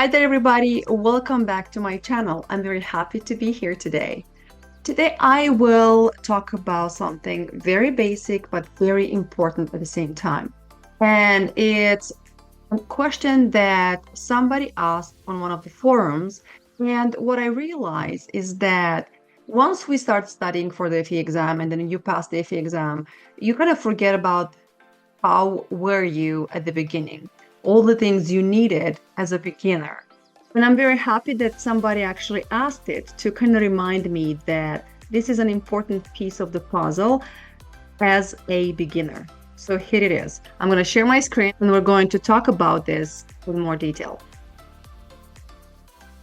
Hi there, everybody. Welcome back to my channel. I'm very happy to be here today. Today, I will talk about something very basic but very important at the same time. And it's a question that somebody asked on one of the forums. And what I realized is that once we start studying for the FE exam and then you pass the FE exam, you kind of forget about how were you at the beginning, all the things you needed as a beginner. And I'm very happy that somebody actually asked it to kind of remind me that this is an important piece of the puzzle as a beginner. So here it is. I'm going to share my screen and we're going to talk about this in more detail.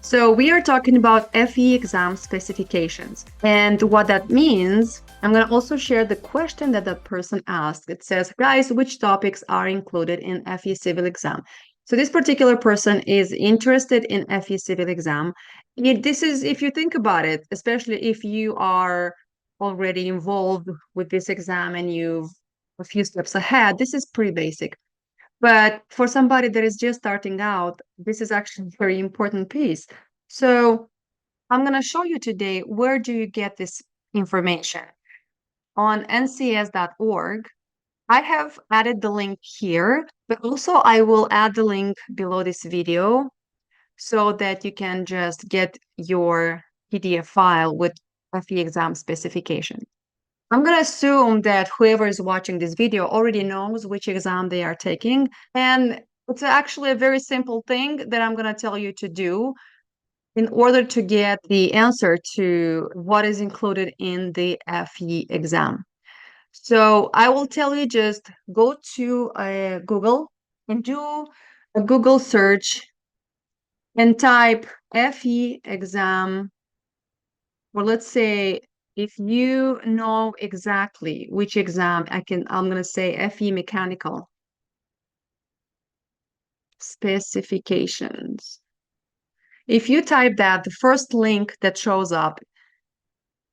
So we are talking about FE exam specifications. And what that means, I'm going to also share the question that that person asked. It says, guys, which topics are included in FE civil exam? So this particular person is interested in FE civil exam. This is, if you think about it, especially if you are already involved with this exam and you've a few steps ahead, this is pretty basic. But for somebody that is just starting out, this is actually a very important piece. So I'm going to show you today, where do you get this information? On ncs.org, I have added the link here, but also I will add the link below this video so that you can just get your PDF file with FE exam specification. I'm going to assume that whoever is watching this video already knows which exam they are taking. And it's actually a very simple thing that I'm going to tell you to do in order to get the answer to what is included in the FE exam. So I will tell you, just go to Google and do a Google search and type FE exam, or let's say, if you know exactly which exam, I'm going to say FE mechanical specifications. If you type that, the first link that shows up,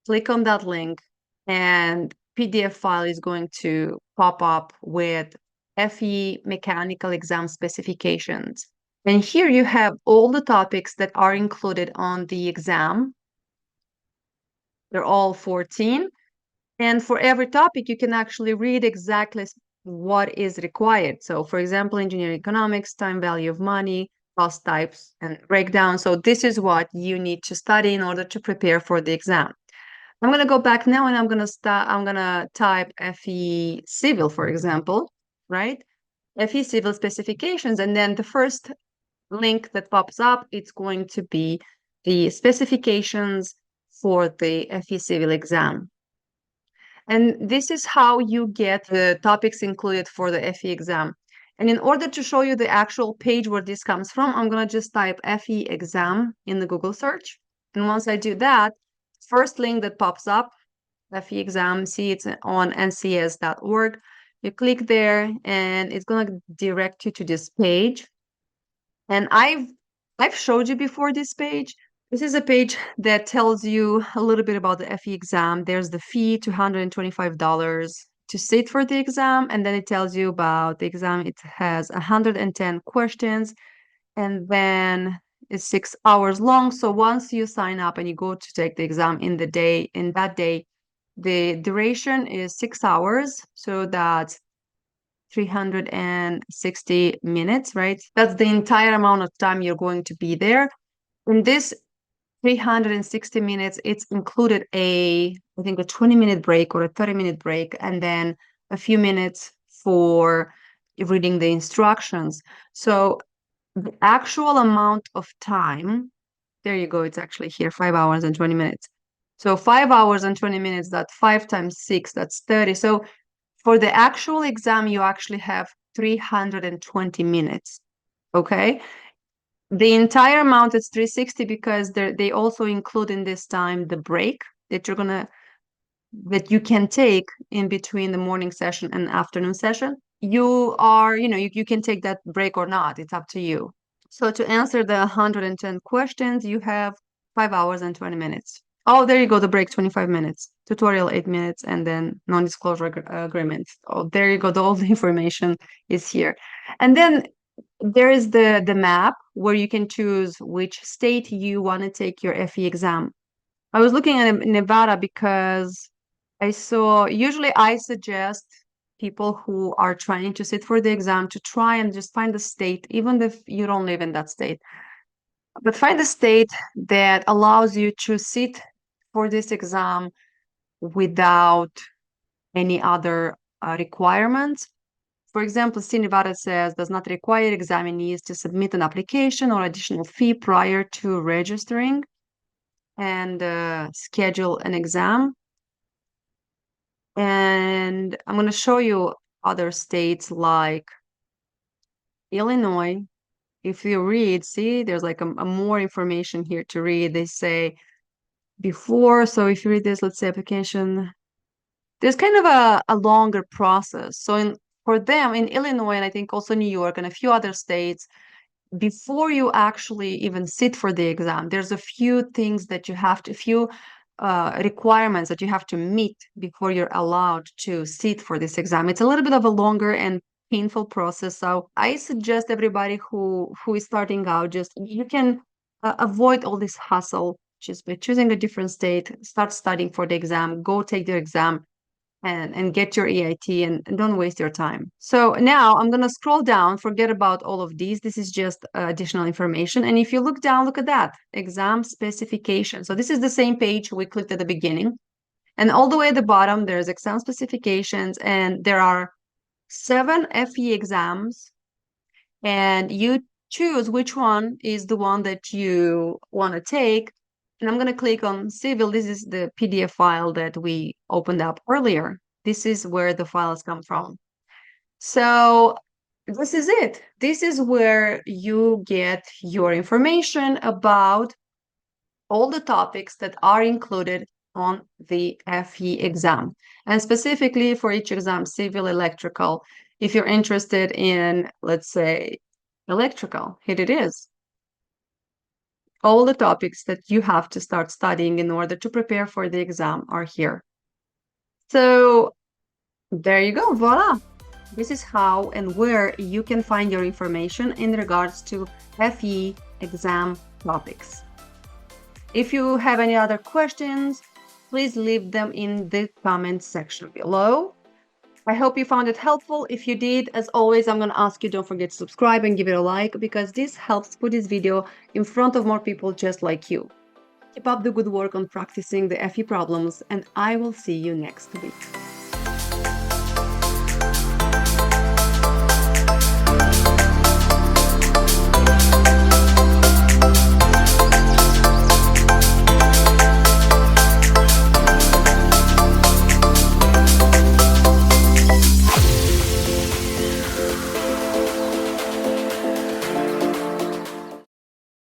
click on that link and PDF file is going to pop up with FE mechanical exam specifications. And here you have all the topics that are included on the exam. They're all 14. And for every topic, you can actually read exactly what is required. So for example, engineering economics, time value of money, cost types, and breakdown. So this is what you need to study in order to prepare for the exam. I'm going to go back now and I'm going to type FE civil, for example, right? FE civil specifications. And then the first link that pops up, it's going to be the specifications for the FE civil exam. And this is how you get the topics included for the FE exam. And in order to show you the actual page where this comes from, I'm going to just type FE exam in the Google search. And once I do that, first link that pops up, FE exam, see it's on ncs.org. You click there and it's going to direct you to this page. And I've showed you before this page. This is a page that tells you a little bit about the FE exam. There's the fee, $225 to sit for the exam, and then it tells you about the exam. It has 110 questions, and then it's 6 hours long. So once you sign up and you go to take the exam in that day, the duration is 6 hours. So that's 360 minutes, right? That's the entire amount of time you're going to be there. In this 360 minutes, it's included I think a 20-minute break or a 30-minute break, and then a few minutes for reading the instructions. So the actual amount of time, there you go, it's actually here, 5 hours and 20 minutes. So 5 hours and 20 minutes, that's 5 times 6, that's 30. So for the actual exam, you actually have 320 minutes, okay? The entire amount is 360 because they also include in this time the break that you can take in between the morning session and afternoon session. You can take that break or not. It's up to you. So to answer the 110 questions, you have 5 hours and 20 minutes. Oh, there you go, the break, 25 minutes. Tutorial, 8 minutes, and then non-disclosure agreement. Oh, there you go, all the information is here. And then There is the map where you can choose which state you want to take your FE exam. I was looking at Nevada because usually I suggest people who are trying to sit for the exam to try and just find a state, even if you don't live in that state, but find a state that allows you to sit for this exam without any other requirements. For example, C Nevada says does not require examinees to submit an application or additional fee prior to registering and schedule an exam. And I'm going to show you other states like Illinois. If you read, see, there's like a more information here to read. They say before, so if you read this, let's say application, there's kind of a longer process. So for them in Illinois, and I think also New York and a few other states, before you actually even sit for the exam, there's a few things that you have to, a few requirements that you have to meet before you're allowed to sit for this exam. It's a little bit of a longer and painful process. So I suggest everybody who is starting out, just you can avoid all this hustle just by choosing a different state, start studying for the exam, go take the exam and get your EIT and don't waste your time. So now I'm going to scroll down, forget about all of these. This is just additional information. And if you look down, look at that, exam specification. So this is the same page we clicked at the beginning. And all the way at the bottom, there's exam specifications, and there are 7 FE exams, and you choose which one is the one that you want to take. And I'm going to click on civil. This is the PDF file that we opened up earlier. This is where the files come from. So this is it. This is where you get your information about all the topics that are included on the FE exam. And specifically for each exam, civil, electrical, if you're interested in, let's say, electrical, here it is. All the topics that you have to start studying in order to prepare for the exam are here. So there you go, voila. This is how and where you can find your information in regards to FE exam topics. If you have any other questions, please leave them in the comment section below. I hope you found it helpful. If you did, as always, I'm going to ask you, don't forget to subscribe and give it a like, because this helps put this video in front of more people just like you. Keep up the good work on practicing the FE problems, and I will see you next week.